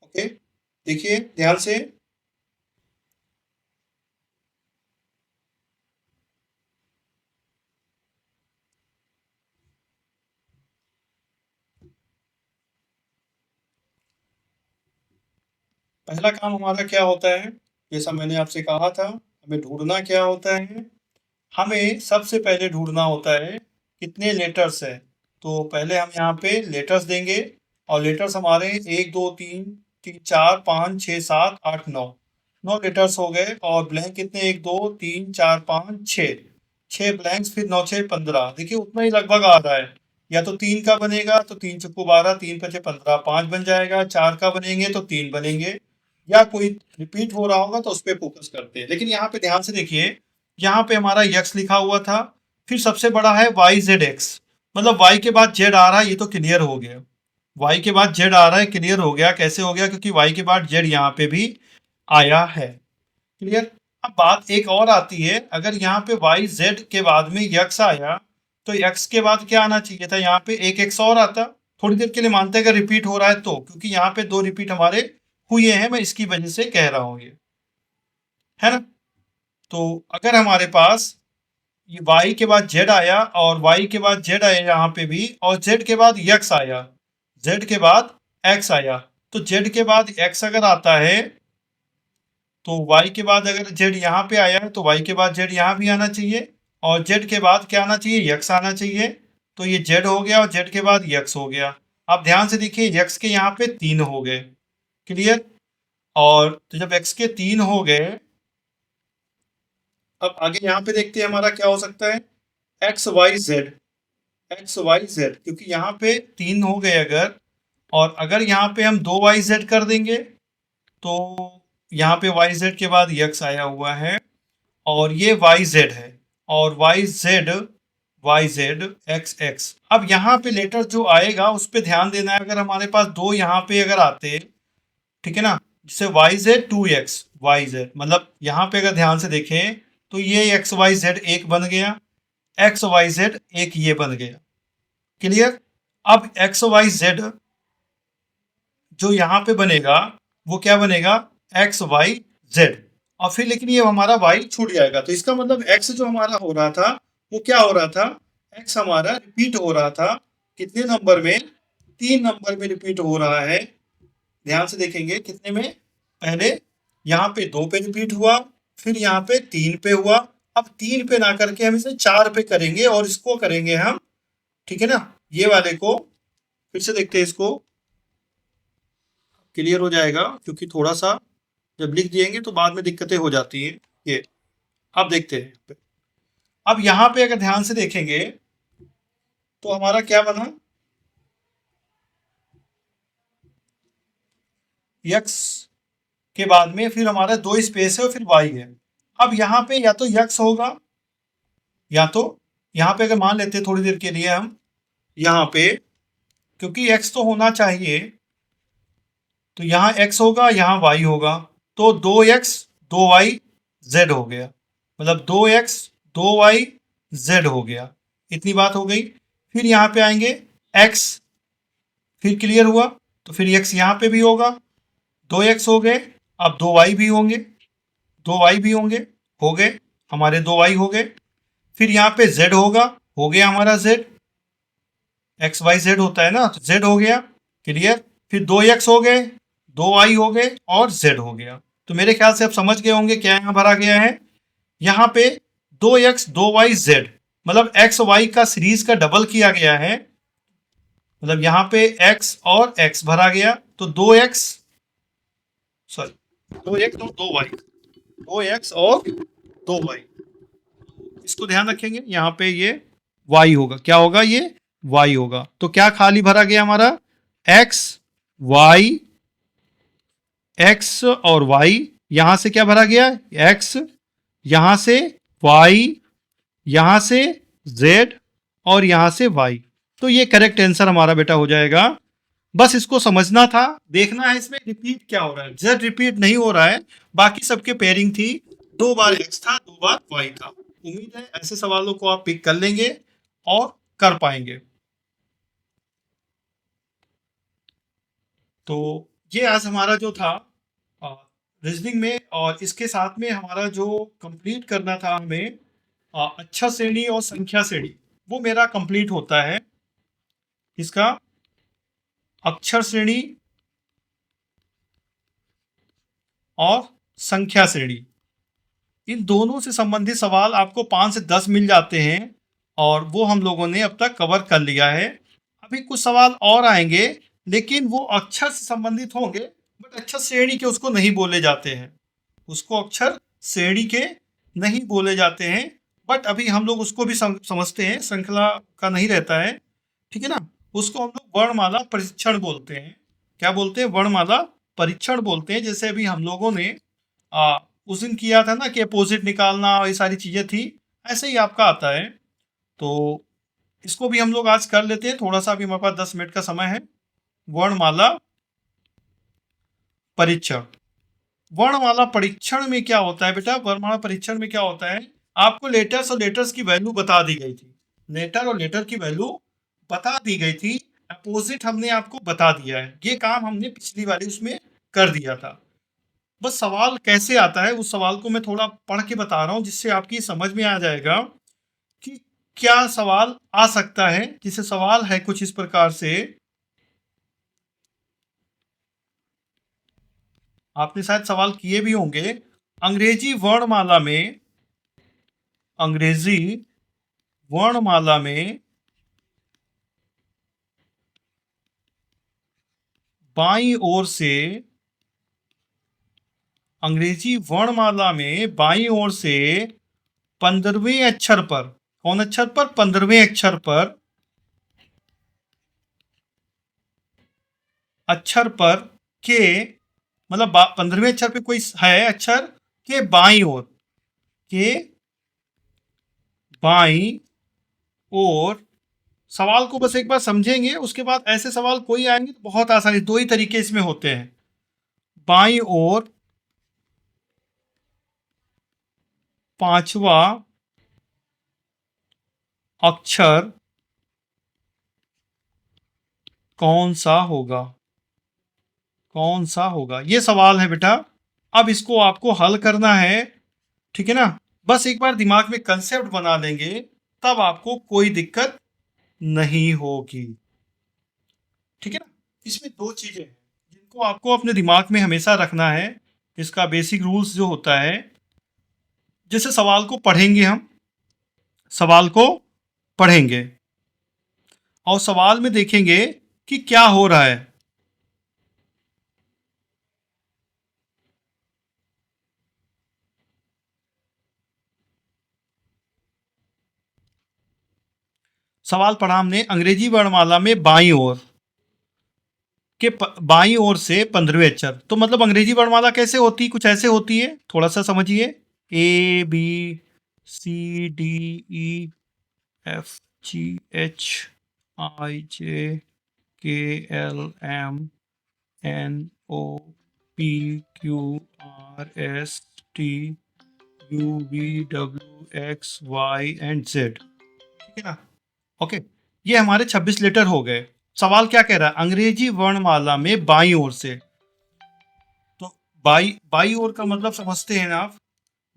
ओके, देखिए ध्यान से, पहला काम हमारा क्या होता है, जैसा मैंने आपसे कहा था, हमें ढूंढना क्या होता है, हमें सबसे पहले ढूंढना होता है कितने लेटर्स है। तो पहले हम यहाँ पे लेटर्स देंगे, और लेटर्स हमारे 1 2 3 4 5 6 7 8 9, 9 लेटर्स हो गए। और ब्लैंक कितने, 1 2 3 4 5 6, 6 ब्लैंक्स, फिर 9 6 15, देखिए उतना ही लगभग आ रहा है। या तो 3 का बनेगा तो 3 चौको 12, 3 5 15, 5 बन जाएगा। 4 का बनेंगे तो 3 बनेंगे, या कोई रिपीट हो रहा होगा तो उस पर फोकस करते हैं। लेकिन यहाँ पे ध्यान से देखिए, यहाँ पे हमारा यक्स लिखा हुआ था, फिर सबसे बड़ा है वाई जेड एक्स, मतलब वाई के बाद जेड आ रहा है, ये तो क्लियर हो गया। वाई के बाद जेड आ रहा है, क्लियर हो गया। कैसे हो गया, क्योंकि वाई के बाद जेड यहाँ पे भी आया है। क्लियर। अब बात एक और आती है, अगर यहाँ पे वाई जेड के बाद में यक्स आया तो यक्स के बाद क्या आना चाहिए था, यहाँ पे एक एक्स और आता। थोड़ी देर के लिए मानते हैं अगर रिपीट हो रहा है तो, क्योंकि यहाँ पे 2 रिपीट हमारे हुए हैं, मैं इसकी वजह से कह रहा हूँ ये। है ना। तो अगर हमारे पास ये y के बाद z आया और y के बाद z आया यहाँ पे भी, और z के बाद x आया, z के बाद x आया, तो z के बाद x अगर आता है तो y के बाद अगर z यहाँ पे आया है तो y के बाद z यहाँ भी आना चाहिए, और z के बाद क्या आना चाहिए, x आना चाहिए। तो ये z हो गया और z के बाद x हो गया। आप ध्यान से देखिए x के यहाँ पे 3 हो गए, क्लियर। और तो जब x के 3 हो गए, अब आगे यहाँ पे देखते हैं हमारा क्या हो सकता है, एक्स वाई जेड, क्योंकि यहाँ पे 3 हो गए अगर, और अगर यहाँ पे हम 2 YZ कर देंगे तो यहाँ पे YZ के बाद x आया हुआ है और ये YZ है, और YZ XX। अब यहाँ पे लेटर जो आएगा उस पर ध्यान देना है। अगर हमारे पास 2 यहाँ पे अगर आते, ठीक है ना, जैसे YZ 2X YZ, मतलब यहाँ पे अगर ध्यान से देखें तो ये XYZ एक बन गया, XYZ एक ये बन गया, क्लियर। अब XYZ जो यहाँ पे बनेगा वो क्या बनेगा, XYZ, और फिर लेकिन ये हमारा Y छूट जाएगा। तो इसका मतलब X जो हमारा हो रहा था वो क्या हो रहा था, X हमारा रिपीट हो रहा था कितने नंबर में, 3 नंबर में रिपीट हो रहा है। ध्यान से देखेंगे कितने में, पहले यहाँ पे 2 पे रिपीट हुआ, फिर यहाँ पे 3 पे हुआ। अब 3 पे ना करके हम इसे 4 पे करेंगे और इसको करेंगे हम, ठीक है ना, ये वाले को फिर से देखते हैं, इसको क्लियर हो जाएगा, क्योंकि थोड़ा सा जब लिख दिएंगे तो बाद में दिक्कतें हो जाती हैं। ये अब देखते हैं, अब यहाँ पे अगर ध्यान से देखेंगे तो हमारा क्या बना, x के बाद में फिर हमारा 2 स्पेस है और फिर y है। अब यहाँ पे या तो x होगा, या तो यहाँ पे अगर मान लेते हैं थोड़ी देर के लिए हम यहाँ पे, क्योंकि x तो होना चाहिए, तो यहाँ x होगा यहाँ y होगा, तो 2x 2y z हो गया, मतलब 2x 2y z हो गया। इतनी बात हो गई। फिर यहाँ पे आएंगे x, फिर क्लियर हुआ, तो फिर x यहाँ पे भी होगा, 2x हो गए, अब 2y भी होंगे, 2y भी होंगे, हो गए हमारे 2y हो गए। फिर यहाँ पे z होगा, हो गया हमारा z, XYZ होता है ना, तो z हो गया, क्लियर। फिर 2x हो गए, 2y हो गए और z हो गया। तो मेरे ख्याल से आप समझ गए होंगे क्या यहाँ भरा गया है। यहाँ पे 2x 2y z, मतलब x y का सीरीज का डबल किया गया है, मतलब यहाँ पे x और x भरा गया, तो 2x और 2y, 2x और 2y, इसको ध्यान रखेंगे। यहाँ पे ये y होगा, क्या होगा, ये y होगा। तो क्या खाली भरा गया हमारा, x y, x और y, यहां से क्या भरा गया, x, यहां से y, यहां से z और यहां से y। तो ये करेक्ट आंसर हमारा बेटा हो जाएगा। बस इसको समझना था, देखना है इसमें रिपीट क्या हो रहा है। z रिपीट नहीं हो रहा है, बाकी सबके पेयरिंग थी, 2 बार x था 2 बार y था। उम्मीद है ऐसे सवालों को आप पिक कर लेंगे और कर पाएंगे। तो ये आज हमारा जो था रीजनिंग में, और इसके साथ में हमारा जो कंप्लीट करना था हमें अक्षर श्रेणी और संख्या श्रेणी, वो मेरा कंप्लीट होता है। इसका अक्षर श्रेणी और संख्या श्रेणी, इन दोनों से संबंधित सवाल आपको 5 से 10 मिल जाते हैं, और वो हम लोगों ने अब तक कवर कर लिया है। अभी कुछ सवाल और आएंगे, लेकिन वो अक्षर से संबंधित होंगे, बट अक्षर श्रेणी के उसको नहीं बोले जाते हैं, उसको अक्षर श्रेणी के नहीं बोले जाते हैं। बट अभी हम लोग उसको भी समझते हैं, श्रृंखला का नहीं रहता है, ठीक है ना। उसको हम लोग वर्णमाला परीक्षण बोलते हैं। क्या बोलते हैं, वर्णमाला परीक्षण बोलते हैं। जैसे अभी हम लोगों ने उस दिन किया था ना कि अपोजिट निकालना और ये सारी चीज़ें थी, ऐसे ही आपका आता है। तो इसको भी हम लोग आज कर लेते हैं, थोड़ा सा अभी हमारे पास 10 मिनट का समय है। वर्णमाला परीक्षण, वर्णमाला परीक्षण में क्या होता है बेटा, वर्णमाला परीक्षण में क्या होता है, आपको लेटर्स और लेटर्स की वैल्यू बता दी गई थी, लेटर और लेटर की वैल्यू बता दी गई थी, अपोजिट हमने आपको बता दिया है। ये काम हमने पिछली वाली उसमें कर दिया था। बस सवाल कैसे आता है उस सवाल को मैं थोड़ा पढ़ के बता रहा हूँ, जिससे आपकी समझ में आ जाएगा कि क्या सवाल आ सकता है। जैसे सवाल है कुछ इस प्रकार से, आपने शायद सवाल किए भी होंगे। अंग्रेजी वर्णमाला में, अंग्रेजी वर्णमाला में बाईं ओर से, अंग्रेजी वर्णमाला में बाईं ओर से 15वें अक्षर पर, कौन अक्षर पर? 15वें अक्षर पर, अक्षर पर के मतलब 15वें अक्षर पे कोई है अक्षर के बाईं ओर, के बाईं ओर। सवाल को बस एक बार समझेंगे, उसके बाद ऐसे सवाल कोई आएंगे तो बहुत आसानी, दो ही तरीके इसमें होते हैं। बाईं ओर पांचवा अक्षर कौन सा होगा? कौन सा होगा, ये सवाल है बेटा। अब इसको आपको हल करना है, ठीक है ना। बस एक बार दिमाग में कंसेप्ट बना लेंगे, तब आपको कोई दिक्कत नहीं होगी, ठीक है ना। इसमें दो चीजें हैं जिनको आपको अपने दिमाग में हमेशा रखना है। इसका बेसिक रूल्स जो होता है, जैसे सवाल को पढ़ेंगे हम, सवाल को पढ़ेंगे और सवाल में देखेंगे कि क्या हो रहा है। सवाल पढ़ा हमने, अंग्रेजी वर्णमाला में बाईं ओर के बाईं ओर से 15वें अक्षर, तो मतलब अंग्रेजी वर्णमाला कैसे होती, कुछ ऐसे होती है, थोड़ा सा समझिए। A B C D E F G H I J K L M N O P Q R S T U V W X Y and Z, ठीक है ना। ओके, ये हमारे 26 लेटर हो गए। सवाल क्या कह रहा है? अंग्रेजी वर्णमाला में बाईं ओर से, तो बाईं ओर का मतलब समझते हैं ना आप।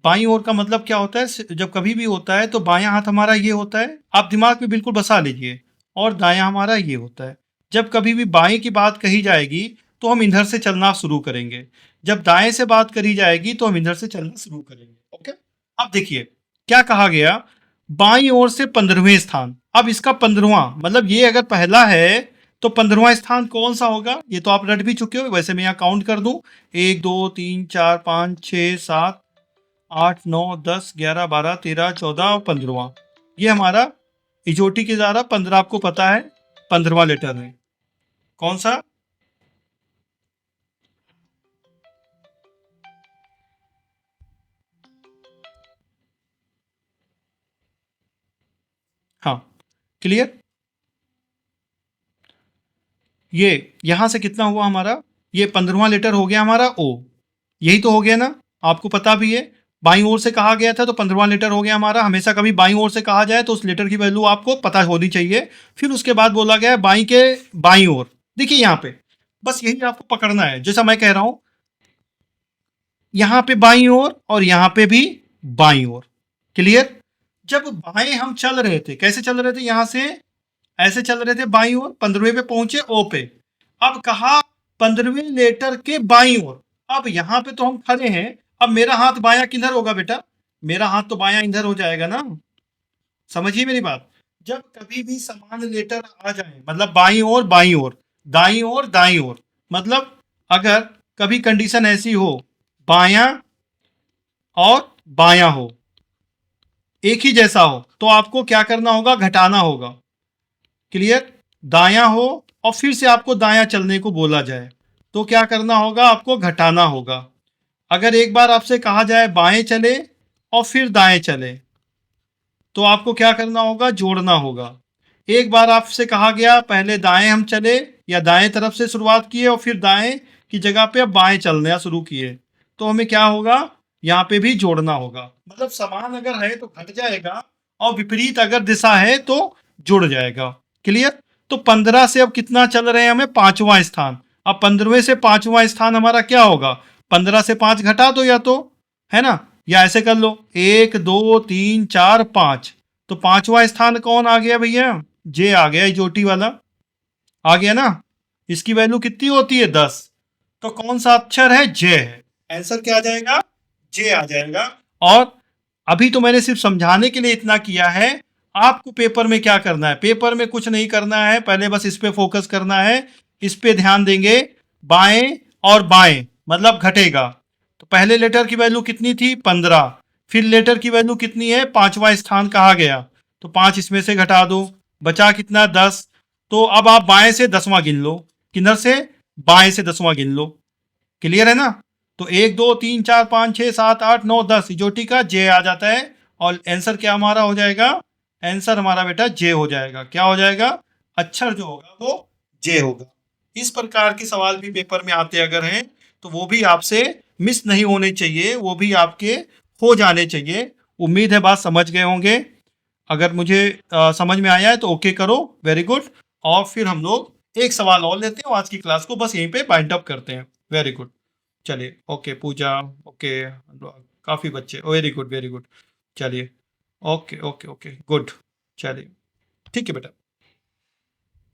बाईं ओर का मतलब क्या होता है? जब कभी भी होता है तो बायां हाथ हमारा ये होता है, आप दिमाग में बिल्कुल बसा लीजिए, और दायां हमारा ये होता है। जब कभी भी बाएं की बात कही जाएगी तो हम इधर से चलना शुरू करेंगे, जब दाएं से बात करी जाएगी तो हम इधर से चलना शुरू करेंगे। ओके, अब देखिए क्या कहा गया, बाईं ओर से 15वें स्थान। अब इसका 15वां मतलब, ये अगर पहला है तो 15वां स्थान कौन सा होगा? ये तो आप रट भी चुके हो, वैसे मैं यहाँ काउंट कर दूं, 1 2 3 4 5 6 7 8 9 10 11 12 13 14 और 15वां, ये हमारा इजोटी के द्वारा 15 आपको पता है 15वां लेटर है कौन सा? हाँ, क्लियर। ये यहां से कितना हुआ हमारा? ये 15वां लेटर हो गया हमारा ओ, यही तो हो गया ना, आपको पता भी है। बाईं ओर से कहा गया था तो 15वां लेटर हो गया हमारा। हमेशा कभी बाईं ओर से कहा जाए तो उस लेटर की वैल्यू आपको पता होनी चाहिए। फिर उसके बाद बोला गया है बाईं के बाईं ओर, देखिए यहाँ पे बस यही आपको पकड़ना है, जैसा मैं कह रहा हूं, यहां पे बाईं ओर और यहां पे भी बाईं ओर, क्लियर। जब बाएं हम चल रहे थे, कैसे चल रहे थे? यहां से ऐसे चल रहे थे बाईं ओर, 15वें पे पहुंचे ओ पे। अब कहा 15वें लेटर के बाईं ओर, अब यहां पे तो हम खड़े हैं, अब मेरा हाथ बायां किधर होगा बेटा? मेरा हाथ तो बायां इधर हो जाएगा ना, समझिए मेरी बात। जब कभी भी समान लेटर आ जाए, मतलब बाईं ओर, दाईं ओर, दाईं ओर, मतलब अगर कभी कंडीशन ऐसी हो, बायां और बायां हो, एक ही जैसा हो, तो आपको क्या करना होगा? घटाना होगा, क्लियर। दायां हो और फिर से आपको दायां चलने को बोला जाए तो क्या करना होगा? आपको घटाना होगा। अगर एक बार आपसे कहा जाए बाएं चले और फिर दाएं चले, तो आपको क्या करना होगा? जोड़ना होगा। एक बार आपसे कहा गया पहले दाएं हम चले या दाएं तरफ से शुरुआत किए और फिर दाएं की जगह पे अब बाएं चलना शुरू किए, तो हमें क्या होगा? यहाँ पे भी जोड़ना होगा। मतलब समान अगर है तो घट जाएगा और विपरीत अगर दिशा है तो जुड़ जाएगा, क्लियर। तो 15 से अब कितना चल रहे हैं हमें? 5वां स्थान। अब 15वें से 5वां स्थान हमारा क्या होगा? 15 से 5 घटा दो या तो, है ना, या ऐसे कर लो 1 2 3 4 5, तो पांचवा स्थान कौन आ गया भैया, जे आ गया, जोटी वाला आ गया ना। इसकी वैल्यू कितनी होती है 10, तो कौन सा अक्षर है, जे है। आंसर क्या आ जाएगा, जे आ जाएगा। और अभी तो मैंने सिर्फ समझाने के लिए इतना किया है, आपको पेपर में क्या करना है, पेपर में कुछ नहीं करना है, पहले बस इस पे फोकस करना है, इस पे ध्यान देंगे, बाएं और बाएं मतलब घटेगा। तो पहले लेटर की वैल्यू कितनी थी 15, फिर लेटर की वैल्यू कितनी है, पांचवा स्थान कहा गया, तो 5 इसमें से घटा दो, बचा कितना 10। तो अब आप बाएं से 10वां गिन लो, किधर से, बाएं से 10वां गिन लो, क्लियर है ना। तो 1 2 3 4 5 6 7 8 9 10 इजोटी का जे आ जाता है, और आंसर क्या हमारा हो जाएगा, आंसर हमारा बेटा जे हो जाएगा। क्या हो जाएगा, अक्षर जो होगा वो जे होगा। इस प्रकार के सवाल भी पेपर में आते अगर हैं तो वो भी आपसे मिस नहीं होने चाहिए, वो भी आपके हो जाने चाहिए। उम्मीद है बात समझ गए होंगे। अगर मुझे समझ में आया है तो ओके करो, वेरी गुड। और फिर हम लोग एक सवाल और लेते हैं, आज की क्लास को बस यहीं पे बाइंड अप करते हैं। वेरी गुड, चलिए ओके पूजा, ओके काफ़ी बच्चे, वेरी गुड वेरी गुड, चलिए ओके ओके ओके गुड, चलिए ठीक है बेटा।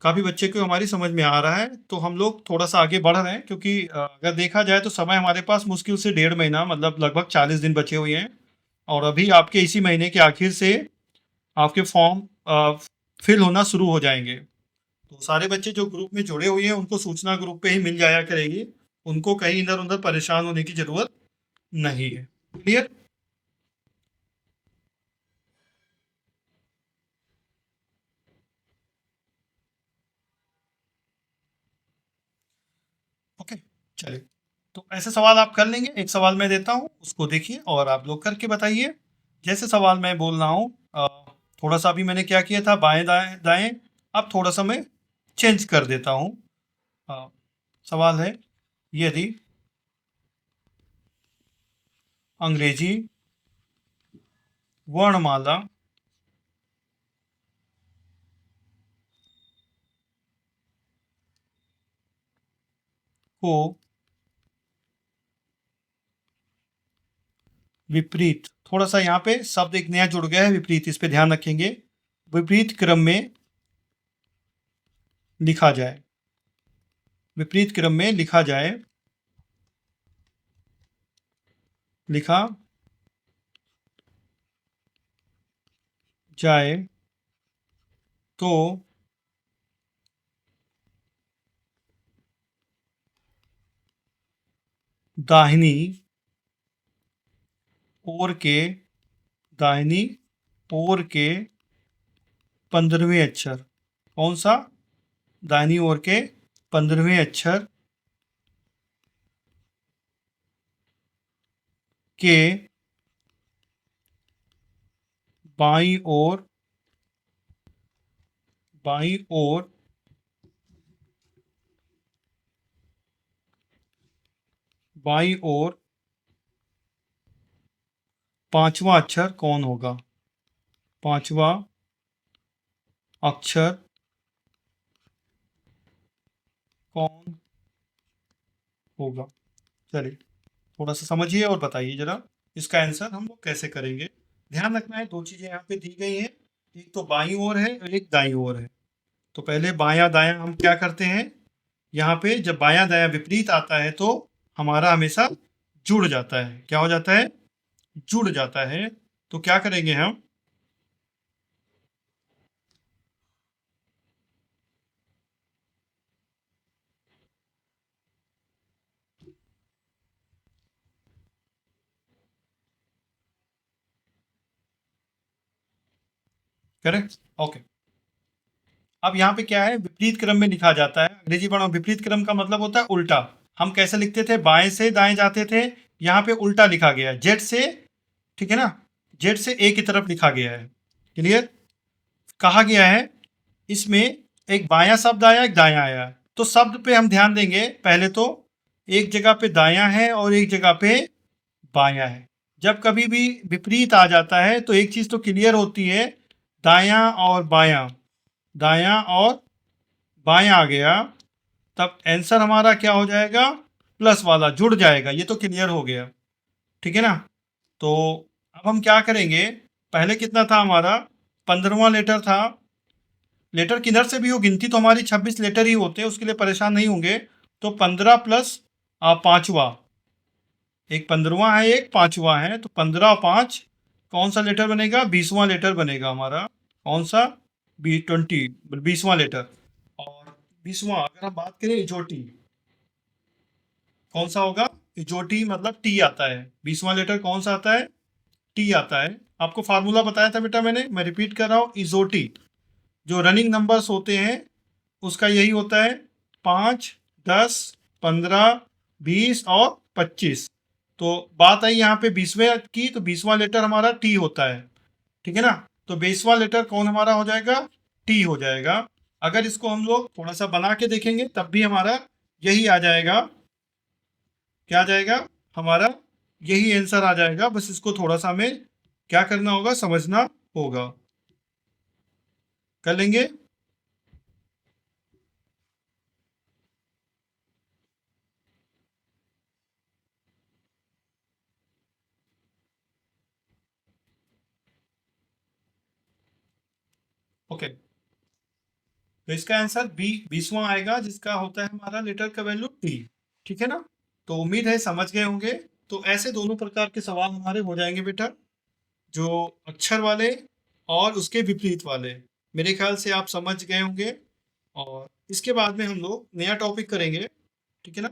काफ़ी बच्चे को हमारी समझ में आ रहा है, तो हम लोग थोड़ा सा आगे बढ़ रहे हैं, क्योंकि अगर देखा जाए तो समय हमारे पास मुश्किल से 1.5 महीना, मतलब लगभग 40 दिन बचे हुए हैं। और अभी आपके इसी महीने के आखिर से आपके फॉर्म फिल होना शुरू हो जाएंगे। तो सारे बच्चे जो ग्रुप में जुड़े हुए हैं उनको सूचना ग्रुप पे ही मिल जाया करेगी, उनको कहीं इधर उधर परेशान होने की जरूरत नहीं है। क्लियर, ओके, चलिए। तो ऐसे सवाल आप कर लेंगे, एक सवाल मैं देता हूँ उसको देखिए और आप लोग करके बताइए। जैसे सवाल मैं बोल रहा हूँ, थोड़ा सा अभी मैंने क्या किया था, बाएं दाएं दाएं, अब थोड़ा सा मैं चेंज कर देता हूँ। सवाल है, यदि अंग्रेजी वर्णमाला को विपरीत, थोड़ा सा यहाँ पे शब्द एक नया जुड़ गया है विपरीत, इस पे ध्यान रखेंगे, विपरीत क्रम में लिखा जाए, विपरीत क्रम में लिखा जाए, लिखा जाए तो दाहिनी ओर के, दाहिनी ओर के 15वें अक्षर, कौन सा, दाहिनी ओर के 15वें अक्षर के बाईं ओर, बाईं ओर बाईं ओर पांचवा अक्षर कौन होगा, पांचवा अक्षर कौन होगा। चलिए थोड़ा सा समझिए और बताइए जरा इसका आंसर हम लोग कैसे करेंगे। ध्यान रखना है, दो चीजें यहाँ पे दी गई हैं, एक तो बाईं ओर है और एक दाईं ओर है। तो पहले बायां दायां हम क्या करते हैं, यहाँ पे जब बायां दायां विपरीत आता है तो हमारा हमेशा जुड़ जाता है, क्या हो जाता है, जुड़ जाता है। तो क्या करेंगे हम, करेक्ट, ओके। अब यहाँ पे क्या है, विपरीत क्रम में लिखा जाता है, अंग्रेजी वर्णों विपरीत क्रम का मतलब होता है उल्टा। हम कैसे लिखते थे, बाएं से दाएं जाते थे, यहाँ पे उल्टा लिखा गया है, जेड से, ठीक है ना, जेड से ए की तरफ लिखा गया है। क्लियर, कहा गया है इसमें एक बायां शब्द आया, एक दायां आया, तो शब्द पे हम ध्यान देंगे। पहले तो एक जगह पे दायां है और एक जगह पे बायां है। जब कभी भी विपरीत आ जाता है तो एक चीज तो क्लियर होती है, दायां और बायां, दायां और बायां आ गया, तब आंसर हमारा क्या हो जाएगा, प्लस वाला जुड़ जाएगा, ये तो क्लियर हो गया, ठीक है ना। तो अब हम क्या करेंगे, पहले कितना था हमारा, 15वां लेटर था। लेटर किधर से भी हो, गिनती तो हमारी 26 लेटर ही होते हैं, उसके लिए परेशान नहीं होंगे। तो 15 प्लस 5वां, एक 15वां है एक 5वां है, तो 15 5 कौन सा लेटर बनेगा, 20वां लेटर बनेगा हमारा। कौन सा, 20वां लेटर। और 20वां अगर हम बात करें इजोटी, कौन सा होगा, इजोटी मतलब टी आता है। 20वां लेटर कौन सा आता है, टी आता है। आपको फार्मूला बताया था बेटा मैंने, मैं रिपीट कर रहा हूँ, इजोटी जो रनिंग नंबर्स होते हैं उसका यही होता है, 5 10 15 20 और 25। तो बात आई यहाँ पे 20वें की, तो 20वां लेटर हमारा टी होता है, ठीक है ना। तो 20वां लेटर कौन हमारा हो जाएगा, टी हो जाएगा। अगर इसको हम लोग थोड़ा सा बना के देखेंगे तब भी हमारा यही आ जाएगा, क्या आ जाएगा हमारा, यही आंसर आ जाएगा। बस इसको थोड़ा सा हमें क्या करना होगा, समझना होगा। कर लेंगे। ओके, तो इसका आंसर बी 20वां आएगा, जिसका होता है हमारा लेटर का वैल्यू टी, ठीक है ना। तो उम्मीद है समझ गए होंगे। तो ऐसे दोनों प्रकार के सवाल हमारे हो जाएंगे बेटा, जो अक्षर वाले और उसके विपरीत वाले। मेरे ख्याल से आप समझ गए होंगे। और इसके बाद में हम लोग नया टॉपिक करेंगे, ठीक है ना।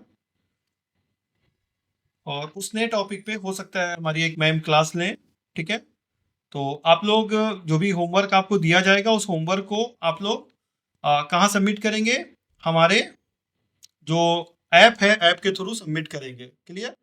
और उस नए टॉपिक पे हो सकता है हमारी एक मैम क्लास लें, ठीक है। तो आप लोग जो भी होमवर्क आपको दिया जाएगा उस होमवर्क को आप लोग कहाँ सबमिट करेंगे, हमारे जो ऐप है ऐप के थ्रू सबमिट करेंगे। क्लियर।